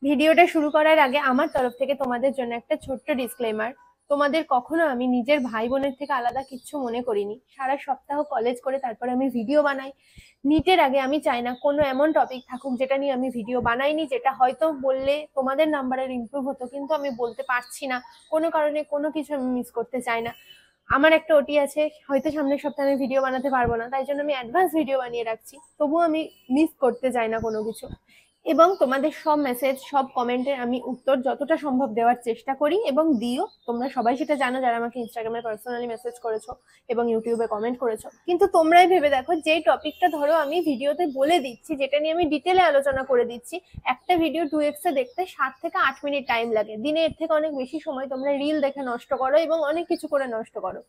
ভিডিওটা শুরু করার আগে আমার তরফ থেকে তোমাদের জন্য একটা ছোট্ট ডিসক্লেমার। তোমাদের কখনো আমি নিজের ভাই বোনের থেকে আলাদা কিচ্ছু মনে করিনি। সারা সপ্তাহ কলেজ করে তারপরে আমি ভিডিও বানাই। নিটের আগে আমি চাই না কোনো এমন টপিক থাকুক যেটা নিয়ে আমি ভিডিও বানাইনি, যেটা হয়তো বললে তোমাদের নাম্বারের ইমপ্রুভ হতো, কিন্তু আমি বলতে পারছি না। কোনো কারণে কোনো কিছু আমি মিস করতে চাই না। আমার একটা ওটি আছে, হয়তো সামনের সপ্তাহে আমি ভিডিও বানাতে পারবো না, তাই জন্য আমি অ্যাডভান্স ভিডিও বানিয়ে রাখছি। তবুও আমি মিস করতে চাই না কোনো কিছু। এবং তোমাদের সব মেসেজ, সব কমেন্টের আমি উত্তর যতটা সম্ভব দেওয়ার চেষ্টা করি এবং দিও। তোমরা সবাই সেটা জানো, যারা আমাকে ইনস্টাগ্রামে পার্সোনালি মেসেজ করেছো এবং ইউটিউবে কমেন্ট করেছো। কিন্তু তোমরাই ভেবে দেখো, যেই টপিকটা ধরো আমি ভিডিওতে বলে দিচ্ছি, যেটা নিয়ে আমি ডিটেলে আলোচনা করে দিচ্ছি, একটা ভিডিও 2x এ দেখতে 7 থেকে 8 মিনিট টাইম লাগে। দিনে এর থেকে অনেক বেশি সময় তোমরা রিল দেখে নষ্ট করো এবং অনেক কিছু করে নষ্ট করো।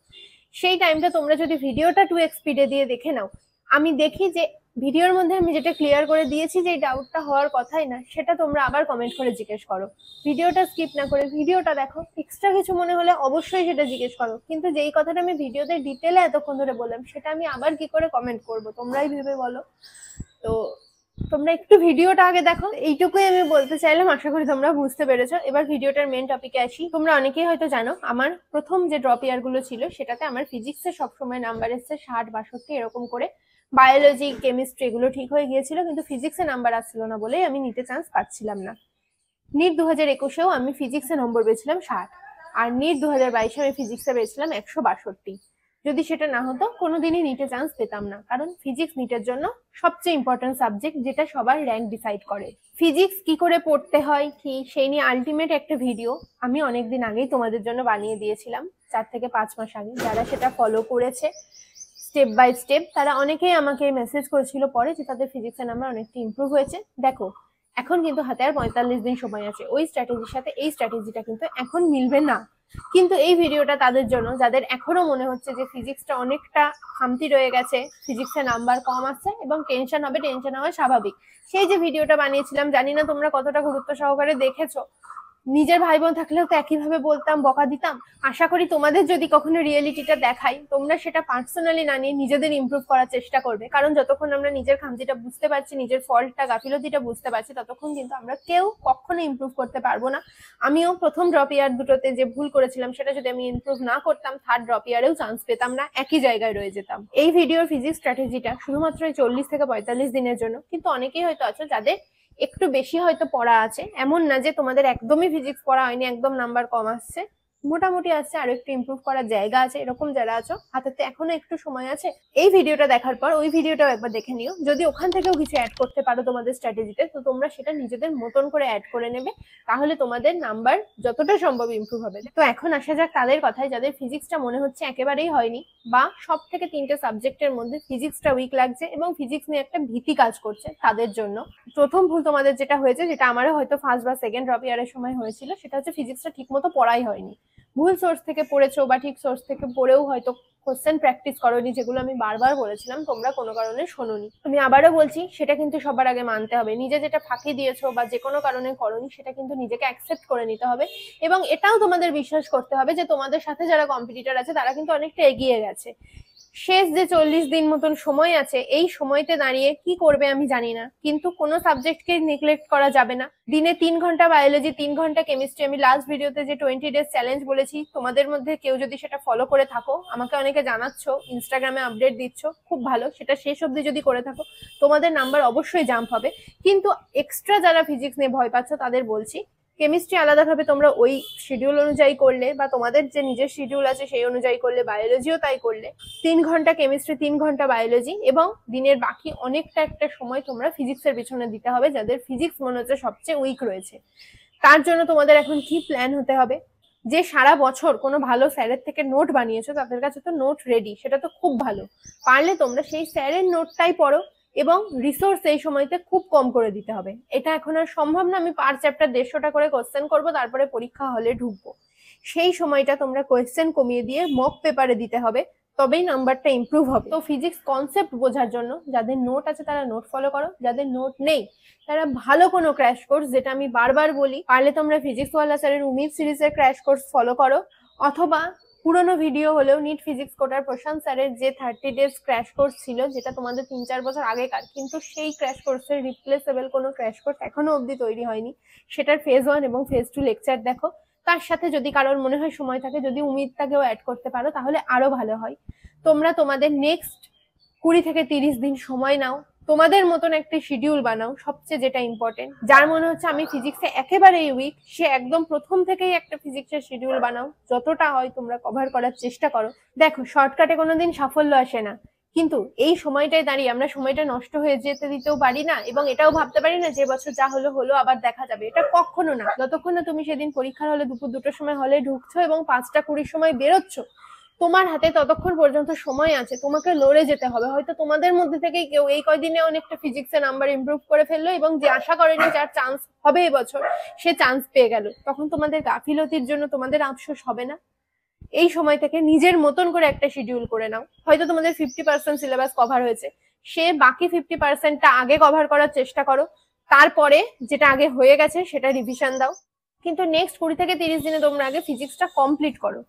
সেই টাইমটা তোমরা যদি ভিডিওটা 2x স্পিডে দিয়ে দেখে নাও, আমি দেখি যে ভিডিওর মধ্যে আমি যেটা ক্লিয়ার করে দিয়েছি, যে ডাউটটা হওয়ার কথাই না, সেটা তোমরা আবার কমেন্ট করে জিজ্ঞেস করো। ভিডিওটা স্কিপ না করে ভিডিওটা দেখো। এক্সট্রা কিছু মনে হলে অবশ্যই সেটা জিজ্ঞেস করো, কিন্তু যেই কথাটা আমি ভিডিওতে ডিটেলে এতক্ষণ ধরে বললাম, সেটা আমি আবার কি করে কমেন্ট করব, তোমরাই ভেবে বলো। তো তোমরা একটু ভিডিওটা আগে দেখো, এইটুকুই আমি বলতে চাইলাম। আশা করি তোমরা বুঝতে পেরেছো। এবার ভিডিওটার মেন টপিকে আসি। তোমরা অনেকেই হয়তো জানো, আমার প্রথম যে ড্রপ ইয়ার গুলো ছিল সেটাতে আমার ফিজিক্সে সবসময় নাম্বার এসছে 60-62 এরকম করে। বায়োলজি, কেমিস্ট্রি এগুলো ঠিক হয়ে গিয়েছিল, কিন্তু ফিজিক্সে নাম্বার আসছিল না বলেই আমি নিতে চান্স পাচ্ছিলাম না। নিট 2021-এও আমি ফিজিক্সে নম্বর পেয়েছিলাম 60, আর নিট 2022-এ আমি ফিজিক্সে পেয়েছিলাম 162। যদি সেটা না হতো কোনোদিনই নিটে চান্স পেতাম না, কারণ ফিজিক্স নিটের জন্য সবচেয়ে ইম্পর্টেন্ট সাবজেক্ট, যেটা সবার র্যাঙ্ক ডিসাইড করে। ফিজিক্স কি করে পড়তে হয় কি, সেই নিয়ে আলটিমেট একটা ভিডিও আমি অনেকদিন আগেই তোমাদের জন্য বানিয়ে দিয়েছিলাম, 4 থেকে 5 মাস আগে। যারা সেটা ফলো করেছে স্টেপ বাই স্টেপ, তারা অনেকেই আমাকে মেসেজ করেছিল পরে যে তাদের ফিজিক্সের নাম্বার অনেকটা ইমপ্রুভ হয়েছে। দেখো, এখন কিন্তু হাতে আর 45 দিন সময় আছে। ওই স্ট্র্যাটেজির সাথে এই স্ট্র্যাটেজিটা কিন্তু এখন মিলবে না। কিন্তু এই ভিডিওটা তাদের জন্য যাদের এখনো মনে হচ্ছে যে ফিজিক্সটা অনেকটা খামতি রয়ে গেছে, ফিজিক্সে নাম্বার কম আসছে এবং টেনশন হবে, টেনশন হওয়া স্বাভাবিক। সেই যে ভিডিওটা বানিয়েছিলাম, জানি না তোমরা কতটা গুরুত্ব সহকারে দেখেছো। নিজের ভাই বোন থাকলেও তো একইভাবে বলতাম, বকা দিতাম। আশা করি তোমাদের যদি কখনো রিয়েলিটিটা দেখাই, তোমরা সেটা পার্সোনালি না নিয়ে নিজেদের ইমপ্রুভ করার চেষ্টা করবে। কারণ যতক্ষণ আমরা নিজের খামতিটা বুঝতে পারছি, নিজের ফল্টটা, গাফিলতিটা বুঝতে পারছি, ততক্ষণ কিন্তু আমরা কেউ কখনো ইমপ্রুভ করতে পারবো না। আমিও প্রথম ড্রপ ইয়ার দুটোতে যে ভুল করেছিলাম, সেটা যদি আমি ইমপ্রুভ না করতাম, থার্ড ড্রপ ইয়ারেও চান্স পেতাম না, একই জায়গায় রয়ে যেতাম। এই ভিডিওর ফিজিক্স স্ট্র্যাটেজিটা শুধুমাত্র 40 থেকে 45 দিনের জন্য। কিন্তু অনেকেই হয়তো আছো যাদের একটু বেশি হয়তো পড়া আছে, এমন না যে তোমাদের একদমই ফিজিক্স পড়া হয়নি, একদম নাম্বার কম আসছে, মোটামুটি আসছে, আরো একটু ইমপ্রুভ করার জায়গা আছে। এরকম যারা আছো, হাতে এখনো একটু সময় আছে, এই ভিডিওটা দেখার পর ওই ভিডিওটাও একবার দেখে নিও। যদি ওখান থেকেও কিছু অ্যাড করতে পারো তোমাদের স্ট্র্যাটেজিতে, তো তোমরা সেটা নিজেদের মতন করে অ্যাড করে নেবে, তাহলে তোমাদের নাম্বার যতটা সম্ভব ইমপ্রুভ হবে। তো এখন আসা যাক তাদের কথায়, যাদের ফিজিক্সটা মনে হচ্ছে একেবারেই হয়নি, বা সব থেকে 3টে সাবজেক্টের মধ্যে ফিজিক্সটা উইক লাগছে এবং ফিজিক্স নিয়ে একটা ভীতি কাজ করছে। তাদের জন্য প্রথম ভুল তোমাদের যেটা হয়েছে, যেটা আমারও হয়তো ফার্স্ট বা সেকেন্ড ড্রপ ইয়ারের সময় হয়েছিল, সেটা হচ্ছে ফিজিক্সটা ঠিক মতো পড়াই হয়নি। ভুল সোর্স থেকে পড়েছো, বা ঠিক সোর্স থেকে পড়েও হয়তো কোশ্চেন প্র্যাকটিস করোনি, যেগুলো আমি বারবার বলেছিলাম, তোমরা কোনো কারণে শোনোনি। আমি আবারও বলছি, সেটা কিন্তু সবার আগে মানতে হবে। নিজে যেটা ফাঁকি দিয়েছো বা যে কোনো কারণে করোনি, সেটা কিন্তু নিজেকে অ্যাকসেপ্ট করে নিতে হবে। এবং এটাও তোমাদের বিশ্বাস করতে হবে যে তোমাদের সাথে যারা কম্পিটিটর আছে, তারা কিন্তু অনেকটা এগিয়ে গেছে। শেষ যে 40 দিন মতন সময় আছে, এই সময়তে দাঁড়িয়ে কি করবে আমি জানি না, কিন্তু কোনো সাবজেক্টকে নেগলেক্ট করা যাবে না। দিনে 3 ঘন্টা বায়োলজি, 3 ঘন্টা কেমিস্ট্রি। আমি লাস্ট ভিডিওতে যে 20 ডেজ চ্যালেঞ্জ বলেছি, তোমাদের মধ্যে কেউ যদি সেটা ফলো করে থাকো, আমাকে অনেকে জানাচ্ছ, ইনস্টাগ্রামে আপডেট দিচ্ছ, খুব ভালো। সেটা শেষ অবধি যদি করে থাকো, তোমাদের নাম্বার অবশ্যই জাম্প হবে। কিন্তু এক্সট্রা যারা ফিজিক্স নিয়ে ভয় পাচ্ছ, তাদের বলছি, কেমিস্ট্রি আলাদাভাবে তোমরা ওই শিডিউল অনুযায়ী করলে, বা তোমাদের যে নিজের শিডিউল আছে সেই অনুযায়ী করলে, বায়োলজিও তাই করলে। 3 ঘন্টা কেমিস্ট্রি, 3 ঘন্টা বায়োলজি, এবং দিনের বাকি অনেকটা একটা সময় তোমরা ফিজিক্সের পিছনে দিতে হবে, যাদের ফিজিক্স মনে হচ্ছে সবচেয়ে উইক রয়েছে। তার জন্য তোমাদের এখন কি প্ল্যান হতে হবে, যে সারা বছর কোনো ভালো স্যারের থেকে নোট বানিয়েছো, তাদের কাছে তো নোট রেডি, সেটা তো খুব ভালো। পারলে তোমরা সেই স্যারের নোটটাই পড়ো, এবং রিসোর্স এই সময়তে খুব কম করে দিতে হবে। এটা এখন আর সম্ভব না আমি পার চ্যাপ্টার 150টা করে কোশ্চেন করবো, তারপরে পরীক্ষা হলে ঢুকবো। সেই সময়টা তোমরা কোয়েশ্চেন কমিয়ে দিয়ে মক পেপারে দিতে হবে, তবেই নাম্বারটা ইমপ্রুভ হবে। তো ফিজিক্স কনসেপ্ট বোঝার জন্য যাদের নোট আছে তারা নোট ফলো করো, যাদের নোট নেই তারা ভালো কোনো ক্র্যাশ কোর্স, যেটা আমি বারবার বলি, পারলে তোমরা ফিজিক্স ওয়ালা স্যারের উমিদ সিরিজের ক্র্যাশ কোর্স ফলো করো, অথবা পুরোনো ভিডিও হলেও নিট ফিজিক্স কোটার প্রশান্ত স্যারের যে 30 ডেজ ক্র্যাশ কোর্স ছিল, যেটা তোমাদের 3-4 বছর আগেকার, কিন্তু সেই ক্র্যাশ কোর্সের রিপ্লেসেবল কোনো ক্র্যাশ কোর্স এখনো অবধি তৈরি হয়নি। সেটার ফেজ 1 এবং ফেজ 2 লেকচার দেখো। তার সাথে যদি কারোর মনে হয় সময় থাকে, যদি উমিদটাকেও অ্যাড করতে পারো তাহলে আরো ভালো হয়। তোমরা তোমাদের নেক্সট 20 থেকে 30 দিন সময় নাও, তোমাদের মতন একটা শিডিউল বানাও। সবচেয়ে যেটা ইম্পর্টেন্ট, যার মনে হচ্ছে আমি ফিজিক্সে একেবারেই উইক, সে একদম প্রথম থেকেই একটা ফিজিক্সের শিডিউল বানাও। যতটা হয় তোমরা কভার করার চেষ্টা করো। দেখো, শর্টকাটে কোনোদিন সাফল্য আসে না, কিন্তু এই সময়টায় দাঁড়িয়ে আমরা সময়টা নষ্ট হয়ে যেতে দিতেও পারি না, এবং এটাও ভাবতে পারি না যে বছর যা হলো হলো, আবার দেখা যাবে। এটা কখনো না। যতক্ষণ না তুমি সেদিন পরীক্ষার হলে দুপুর 2টোর সময় হলে ঢুকছো এবং 5টা 20 সময় বেরোচ্ছ, তোমার হাতে ততক্ষণ পর্যন্ত সময় আছে। তোমাকে লড়ে যেতে হবে। হয়তো তোমাদের মধ্যে থেকে কেউ এই কয়দিনে অনেকটা ফিজিক্সের নাম্বার ইমপ্রুভ করে ফেললো, এবং যে আশা করেনি যার চান্স হবে এবছর, সে চান্স পেয়ে গেল। তখন তোমাদের গাফিলতির জন্য তোমাদের আফসোস হবে না? এই সময় থেকে নিজের মতন করে একটা শিডিউল করে নাও। হয়তো তোমাদের 50% সিলেবাস কভার হয়েছে, সে বাকি 50%টা আগে কভার করার চেষ্টা করো। তারপরে যেটা আগে হয়ে গেছে সেটা রিভিশন দাও। কিন্তু নেক্সট 20 থেকে 30 দিনে তোমরা আগে ফিজিক্সটা কমপ্লিট করো।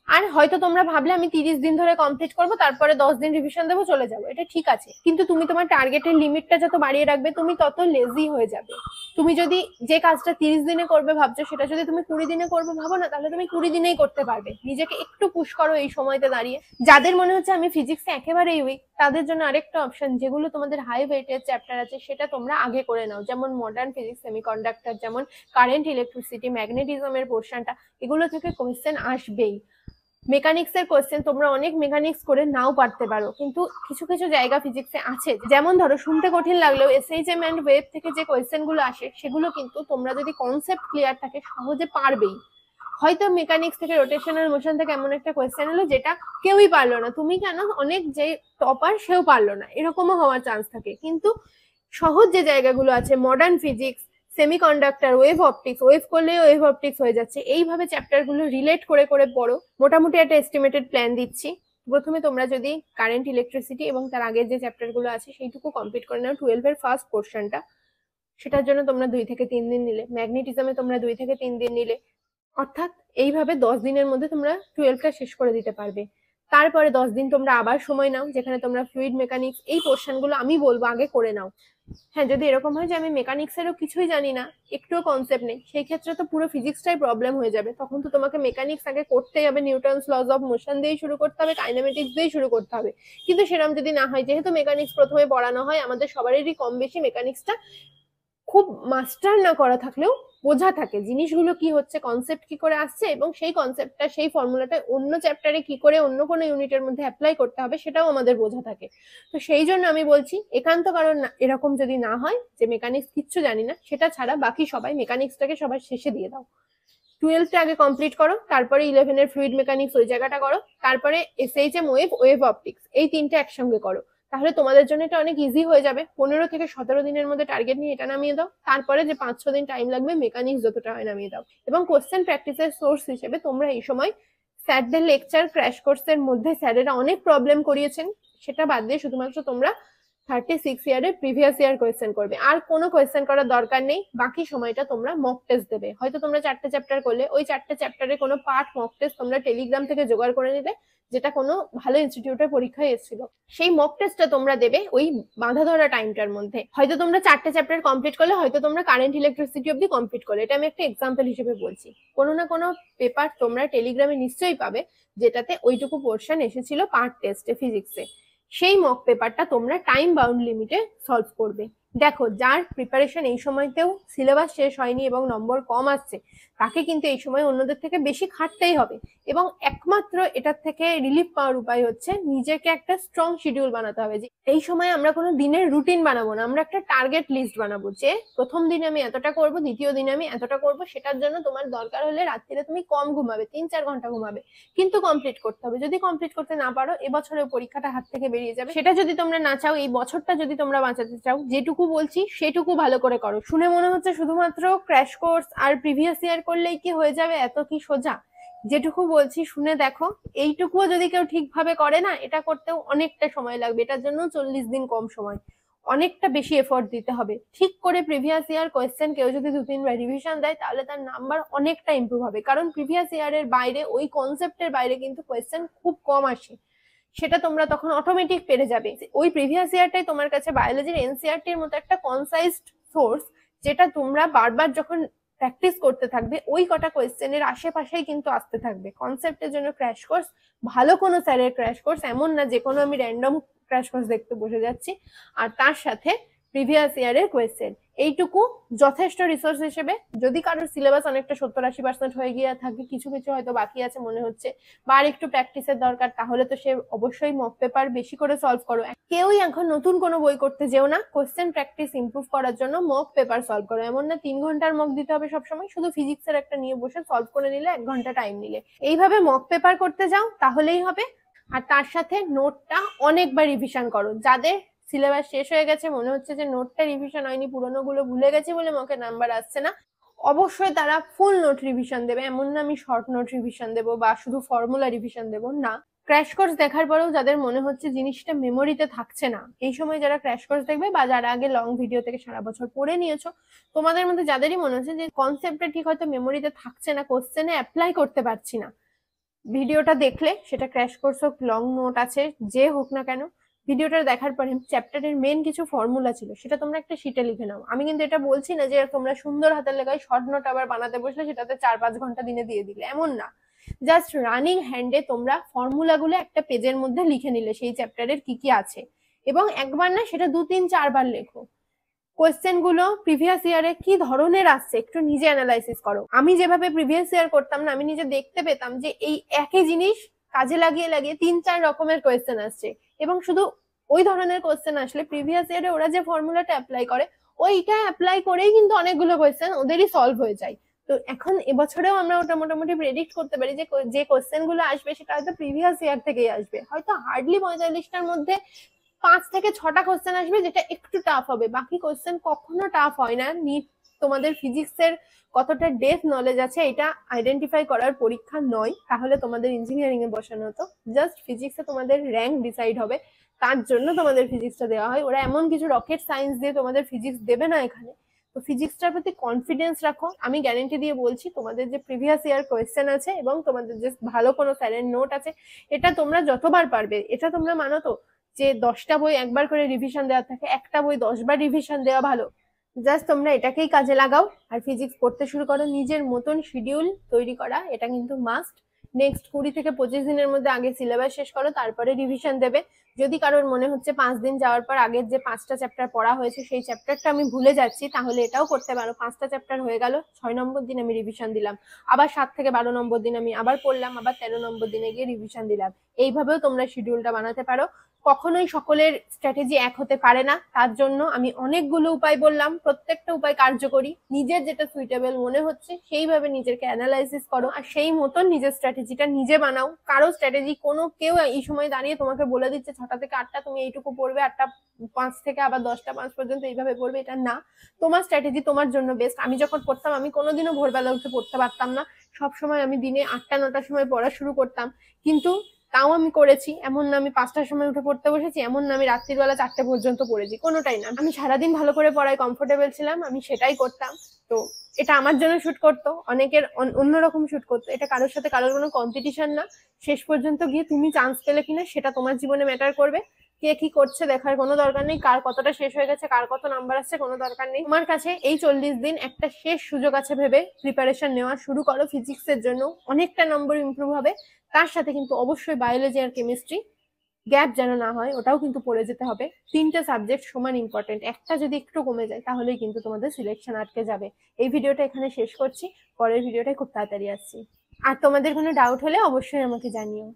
আর হয়তো তোমরা ভাবলে আমি 30 দিন ধরে কমপ্লিট করবো, তারপরে 10 দিন রিভিশন দেবো, চলে যাবো। এটা ঠিক আছে, কিন্তু তুমি তোমার টার্গেটের লিমিটটা যত বাড়িয়ে রাখবে, তুমি তত লেজি হয়ে যাবে। তুমি যদি যে কাজটা 30 দিনে করবে ভাবছো, সেটা যদি তুমি 20 দিনে করবে ভাবো না, তাহলে তুমি 20 দিনেই করতে পারবে। নিজেকে একটু পুশ করো এই সময়তে দাঁড়িয়ে। যাদের মনে হচ্ছে আমি ফিজিক্সে একেবারেই উইক, তাদের জন্য আরেকটা অপশন, যেগুলো তোমাদের হাই ওয়েটের চ্যাপ্টার আছে সেটা তোমরা আগে করে নাও। যেমন মডার্ন ফিজিক্স, সেমিকন্ডাক্টর, যেমন কারেন্ট, ইলেকট্রিসিটি, ম্যাগনেটিজমের পোর্শনটা, এগুলো থেকে কোয়েশ্চেন আসবেই। মেকানিক্সের কোয়েশ্চেন তোমরা অনেক মেকানিক্স করে নাও পারতে পারো, কিন্তু কিছু কিছু জায়গা ফিজিক্সে আছে, যেমন ধরো শুনতে কঠিন লাগলেও এসএইচএম এন্ড ওয়েভ থেকে যে কোয়েশ্চেন গুলো আসে, সেগুলো কিন্তু তোমরা যদি কনসেপ্ট ক্লিয়ার থাকে সহজে পারবেই। হয়তো মেকানিক্স থেকে রোটেশনাল মোশন থেকে এমন একটা কোয়েশ্চেন এলো যেটা কেউই পারলো না, তুমি কেন, অনেক যে টপার সেও পারলো না, এরকমও হওয়ার চান্স থাকে। কিন্তু সহজ যে জায়গাগুলো আছে, modern physics, semiconductor, wave optics, wave করলে ওয়েভ অপটিক্স হয়ে যাচ্ছে, এইভাবে চ্যাপ্টার গুলো রিলেট করে করে পড়ো। মোটামুটি একটা এস্টিমেটেড প্ল্যান দিচ্ছি। প্রথমে তোমরা যদি কারেন্ট, ইলেকট্রিসিটি এবং তার আগের যে চ্যাপ্টার গুলো আছে সেইটুকু কমপ্লিট করে নাও, 12 এর ফার্স্ট পোর্শনটা, সেটার জন্য তোমরা 2 থেকে 3 দিন নিলে, ম্যাগনেটিজমে তোমরা 2 থেকে 3 দিন নিলে, অর্থাৎ এইভাবে 10 দিনের মধ্যে তোমরা 12টা শেষ করে দিতে পারবে। তারপরে 10 দিন তোমরা আবার সময় নাও, যেখানে তোমরা ফ্লুইড মেকানিক্স, এই পোর্শনগুলো আমি বলবো আগে করে নাও। হ্যাঁ, যদি এরকম হয় যে আমি মেকানিক্সেরও কিছুই জানি না, একটুও কনসেপ্ট নেই, সেই ক্ষেত্রে তো পুরো ফিজিক্সটাই প্রবলেম হয়ে যাবে। তখন তো তোমাকে মেকানিক্স আগে করতেই হবে, নিউটনস লজ অফ মোশন দিয়েই শুরু করতে হবে, কাইনেমেটিক্স দিয়েই শুরু করতে হবে। কিন্তু সেরকম যদি না হয়, যেহেতু মেকানিক্স প্রথমে পড়ানো হয়, আমাদের সবারই কম বেশি মেকানিক্সটা খুব মাস্টার না করা থাকলেও বোঝা থাকে জিনিসগুলো কি হচ্ছে, কনসেপ্ট কি করে আসছে, এবং সেই কনসেপ্টটা, সেই ফর্মুলাটা অন্য চ্যাপ্টারে কি করে অন্য কোনো ইউনিটের মধ্যে অ্যাপ্লাই করতে হবে, সেটাও আমাদের বোঝা থাকে। তো সেই জন্য আমি বলছি, একান্ত কারণ এরকম যদি না হয় যে মেকানিক্স কিচ্ছু জানি না, সেটা ছাড়া বাকি সবাই মেকানিক্সটাকে সবার শেষে দিয়ে দাও। 12টা আগে কমপ্লিট করো, তারপরে 11 এর ফ্লুইড মেকানিক্স ওই জায়গাটা করো, তারপরে এসএইচএম, ওয়েভ, ওয়েভ অপটিক্স, এই 3টে একসঙ্গে করো। তাহলে তোমাদের জন্য এটা অনেক ইজি হয়ে যাবে। 15 থেকে 17 দিনের মধ্যে টার্গেট নিয়ে এটা নামিয়ে দাও। তারপরে যে 5-6 দিন টাইম লাগবে মেকানিক্স যতটা হয় নামিয়ে দাও। এবং কোশ্চেন প্র্যাকটিসের সোর্স হিসেবে তোমরা এই সময় স্যারদের লেকচার, ক্র্যাশ কোর্সের মধ্যে স্যারেরা অনেক প্রবলেম করিয়েছেন, সেটা বাদ দিয়ে শুধুমাত্র তোমরা 36 ইয়ারের প্রিভিয়াস ইয়ার কোয়েশ্চেন করবে। আর কোনো কোয়েশ্চেন করার দরকার নেই। বাকি সময়টা তোমরা মক টেস্ট দেবে। হয়তো তোমরা 4টে চ্যাপ্টার করলে, ওই 4টে চ্যাপ্টারে কোনো পার্ট মক টেস্ট তোমরা টেলিগ্রাম থেকে জোগাড় করে নিলে, যেটা কোনো ভালো ইনস্টিটিউটের পরীক্ষায় এসেছিল। সেই মক টেস্টটা তোমরা দেবে ওই বাঁধা ধরা টাইমটার মধ্যে। হয়তো তোমরা 4টে চ্যাপ্টার কমপ্লিট করলে, হয়তো তোমরা কারেন্ট, ইলেকট্রিসিটি অব্দি কমপ্লিট করলে। এটা আমি একটা এক্সাম্পল হিসেবে বলছি। কোনো না কোনো পেপার তোমরা টেলিগ্রামে নিশ্চয়ই পাবে যেটাতে ওইটুকু পোর্শন এসেছিল পার্ট টেস্টে ফিজিক্সে। সেই মক পেপারটা তোমরা টাইম বাউন্ড লিমিটে সলভ করবে। দেখো, যার প্রিপারেশন এই সময়তেও সিলেবাস শেষ হয়নি এবং নম্বর কম আসছে, তাকে কিন্তু এই সময় অন্যদের থেকে বেশি খাটতেই হবে। এবং একমাত্র এটার থেকে রিলিফ পাওয়ার উপায় হচ্ছে নিজেকে একটা স্ট্রং শিডিউল বানাতে হবে। যে এই সময় আমরা কোনো দিনের রুটিন বানাবো না, আমরা একটা টার্গেট লিস্ট বানাবো, যে প্রথম দিনে আমি এতটা করব, দ্বিতীয় দিনে আমি এতটা করব। সেটার জন্য তোমার দরকার হলে রাত্রিরে তুমি কম ঘুমাবে, 3-4 ঘন্টা ঘুমাবে, কিন্তু কমপ্লিট করতে হবে। যদি কমপ্লিট করতে না পারো, এবছরের পরীক্ষাটা হাত থেকে বেরিয়ে যাবে। সেটা যদি তোমরা না চাও, এই বছরটা যদি তোমরা বাঁচাতে চাও, যেটুকু বলছি সেটুকু ভালো করে করো। শুনে মনে হচ্ছে শুধুমাত্র ক্র্যাশ কোর্স আর প্রিভিয়াস ইয়ার করলেই কি হয়ে যাবে, এত কি সোজা? যেটুকু বলছি শুনে দেখো, এইটুকুও যদি কেউ ঠিকভাবে করে না, এটা করতেও অনেকটা সময় লাগবে। এটার জন্য 40 দিন কম সময়। অনেকটা বেশি এফোর্ট দিতে হবে। ঠিক করে প্রিভিয়াস ইয়ার কোয়েশ্চেন কেউ যদি 2-3 বার রিভিশন দেয় তাহলে তার নাম্বার অনেকটা ইমপ্রুভ হবে, কারণ প্রিভিয়াস ইয়ারের বাইরে, ওই কনসেপ্টের বাইরে কিন্তু কোয়েশ্চেন খুব কম আসে, সেটা তোমরা তখন অটোমেটিক পেরে যাবে। ওই প্রিভিয়াস ইয়ারটাই তোমার কাছে বায়োলজির এনসিইআরটির মতো একটা কনসাইজড সোর্স, যেটা তোমরা বারবার যখন প্র্যাকটিস করতে থাকবে ওই কটা কোয়েশ্চেনের আশেপাশেই কিন্তু আসতে থাকবে। কনসেপ্টের জন্য ক্র্যাশ কোর্স, ভালো কোনো স্যারের ক্র্যাশ কোর্স, এমন না যে কোনো আমি র্যান্ডম ক্র্যাশ কোর্স দেখতে বসে যাচ্ছি, আর তার সাথে প্রিভিয়াস ইয়ারের কোয়েশ্চেন, এইটুকু যথেষ্ট রিসোর্স হিসেবে। যদি কারোর সিলেবাস অনেকটা 70-80% হয়ে গিয়ে থাকে, কিছু কিছু হয়তো বাকি আছে মনে হচ্ছে, বা আর একটু প্র্যাকটিসের দরকার, তাহলে তো সে অবশ্যই মক পেপার বেশি করে সলভ করো। কেউই এখন নতুন কোনো বই করতে যেও না, কোশ্চেন প্র্যাকটিস ইমপ্রুভ করার জন্য মক পেপার সলভ করো। এমন না 3 ঘন্টার মক দিতে হবে সবসময়, শুধু ফিজিক্সের একটা নিয়ে বসে সলভ করে নিলে 1 ঘন্টা টাইম নিলে, এইভাবে মক পেপার করতে যাও তাহলেই হবে। আর তার সাথে নোটটা অনেকবার রিভিশন করো। যাদের সিলেবাস শেষ হয়ে গেছে, মনে হচ্ছে যে নোটটা রিভিশন হয়নি, পুরোনো গুলো ভুলে গেছি বলে মকে নাম্বার আসছে না, অবশ্যই তারা ফুল নোট রিভিশন দেবে। এমন না আমি শর্ট নোট রিভিশন দেবো বা শুধু ফর্মুলা রিভিশন দেবো, না। ক্র্যাশ কোর্স দেখার পরেও যাদের মনে হচ্ছে জিনিসটা মেমোরিতে থাকছে না, এই সময় যারা ক্র্যাশ কোর্স দেখবে বা যারা আগে লং ভিডিও থেকে সারা বছর পড়ে নিয়েছো, তোমাদের মধ্যে যাদেরই মনে হচ্ছে যে কনসেপ্টটা ঠিক হয়তো মেমোরিতে থাকছে না, কোশ্চেনে অ্যাপ্লাই করতে পারছি না, ভিডিওটা দেখলে, সেটা ক্র্যাশ কোর্স হোক, লং নোট আছে, যে হোক না কেন, ভিডিওটা দেখার পরে চ্যাপ্টারের মেন কিছু ফর্মুলা ছিল সেটা তোমরা একটা শিটে লিখে নাও। আমি কিন্তু এটা বলছি না যে তোমরা সুন্দর হাতের লেখায় শর্ট নোট আবার বানাতে বসলে সেটাতে 4-5 ঘন্টা দিনে দিয়ে দিলে, এমন না। জাস্ট রানিং হ্যান্ডে তোমরা ফর্মুলাগুলো একটা পেজের মধ্যে লিখে নিলে সেই চ্যাপ্টারের কি কি আছে, এবং একবার না সেটা 2-3-4 বার লেখো। কোয়েশ্চেন গুলো প্রিভিয়াস ইয়ারে কি ধরনের আসছে একটু নিজে অ্যানালাইসিস করো। আমি যেভাবে প্রিভিয়াস ইয়ার করতাম না, আমি নিজে দেখতে পেতাম যে এই একই জিনিস কাজে লাগিয়ে লাগিয়ে 3-4 রকমের কোয়েশ্চেন আসছে, এবং শুধু ওই ধরনের কোয়েশ্চেন আসলে প্রিভিয়াস ইয়ারে ওরা যে ফর্মুলাটা অ্যাপ্লাই করে ওইটা অ্যাপ্লাই করেই কিন্তু অনেকগুলো কোয়েশ্চেন ওদেরই সলভ হয়ে যায়। তো এখন এবছরেও আমরা ওটা মোটামুটি প্রেডিক্ট করতে পারি যে কোয়েশ্চেন গুলো আসবে সেটা হয়তো প্রিভিয়াস ইয়ার থেকেই আসবে। হয়তো হার্ডলি 45টার মধ্যে 5 থেকে 6টা কোশ্চেন আসবে যেটা একটু টাফ হবে, বাকি কোশ্চেন কখনো টাফ হয় না। নিট তোমাদের ফিজিক্সের কতটা ডেপথ নলেজ আছে এটা আইডেন্টিফাই করার পরীক্ষা নয়, তাহলে তোমাদের ইঞ্জিনিয়ারিং এ বসানো হতো। জাস্ট ফিজিক্সে তোমাদের র্যাঙ্ক ডিসাইড হবে, তার জন্য তোমাদের ফিজিক্সটা দেওয়া হয়। ওরা এমন কিছু রকেট সায়েন্স দিয়ে তোমাদের ফিজিক্স দেবে না এখানে। তো ফিজিক্সটার প্রতি কনফিডেন্স রাখো। আমি গ্যারেন্টি দিয়ে বলছি, তোমাদের যে প্রিভিয়াস ইয়ার কোয়েশ্চেন আছে এবং তোমাদের যে ভালো কোনো স্যারের নোট আছে, এটা তোমরা যতবার পারবে, এটা তোমরা মানো তো যে 10টা বই একবার করে রিভিশন দেওয়া থাকে, একটা বই 10বার রিভিশন দেওয়া ভালো। জাস্ট তোমরা এটাকেই কাজে লাগাও আর ফিজিক্স পড়তে শুরু করো। নিজের মতন শিডিউল তৈরি করা এটা কিন্তু মাস্ট। নেক্সট 20 থেকে 25 দিনের মধ্যে আগে সিলেবাস শেষ করো, তারপরে রিভিশন দেবে। যদি কারোর মনে হচ্ছে 5 দিন যাওয়ার পর আগের যে 5টা চ্যাপ্টার পড়া হয়েছে সেই চ্যাপ্টারটা আমি ভুলে যাচ্ছি, তাহলে এটাও করতে পারো। 5টা চ্যাপ্টার হয়ে গেল, 6 নম্বর দিন আমি রিভিশন দিলাম, আবার 7 থেকে 12 নম্বর দিন আমি আবার পড়লাম, আবার 13 নম্বর দিনে গিয়ে রিভিশন দিলাম। এইভাবেও তোমরা শিডিউলটা বানাতে পারো। কখনোই সকলের স্ট্র্যাটেজি এক হতে পারে না, তার জন্য আমি অনেকগুলো উপায় বললাম, প্রত্যেকটা উপায় কার্যকরী। নিজের যেটা সুইটেবল মনে হচ্ছে সেইভাবে নিজেকে অ্যানালাইসিস করো আর সেই মতন নিজের স্ট্র্যাটেজিটা নিজে বানাও। কারো স্ট্র্যাটেজি কেউ এই সময় দাঁড়িয়ে তোমাকে বলে দিচ্ছে 6টা থেকে 8টা তুমি এইটুকু পড়বে, 8টা 5 থেকে আবার 10টা 5 পর্যন্ত এইভাবে পড়বে, এটা না। তোমার স্ট্র্যাটেজি তোমার জন্য বেস্ট। আমি যখন পড়তাম আমি কোনোদিনও ভোরবেলা উঠে পড়তে পারতাম না, সবসময় আমি দিনে 8টা-9টার সময় পড়া শুরু করতাম, কিন্তু তাও আমি করেছি। এমন না আমি 5টার সময় উঠে পড়তে বসেছি, এমন না আমি রাত্রির বেলা 4টে পর্যন্ত পড়েছি, কোনোটাই না। আমি সারাদিন ভালো করে পড়ায় কমফোর্টেবল ছিলাম, আমি সেটাই করতাম। তো এটা আমার জন্য শুট করতো, অনেকের অন্যরকম শুট করতো। এটা কারোর সাথে কারোর কোনো কম্পিটিশন না। শেষ পর্যন্ত গিয়ে তুমি চান্স পেলে কিনা সেটা তোমার জীবনে ম্যাটার করবে। কে কি করছে দেখার কোনো দরকার নেই, কার কতটা শেষ হয়ে গেছে, কার কত নাম্বার আসছে কোনো দরকার নেই। তোমার কাছে এই 40 দিন একটা শেষ সুযোগ আছে ভেবে প্রিপারেশন নেওয়া শুরু করো। ফিজিক্সের জন্য অনেকটা নম্বর ইমপ্রুভ হবে, তার সাথে কিন্তু অবশ্যই বায়োলজি আর কেমিস্ট্রি গ্যাপ যেন না হয়, ওটাও কিন্তু পড়ে যেতে হবে। 3টে সাবজেক্ট সমান ইম্পর্টেন্ট, একটা যদি একটু কমে যায় তাহলেই কিন্তু তোমাদের সিলেকশন আটকে যাবে। এই ভিডিওটা এখানে শেষ করছি, পরের ভিডিওটাই খুব তাড়াতাড়ি আসছি। আর তোমাদের কোনো ডাউট হলে অবশ্যই আমাকে জানিও।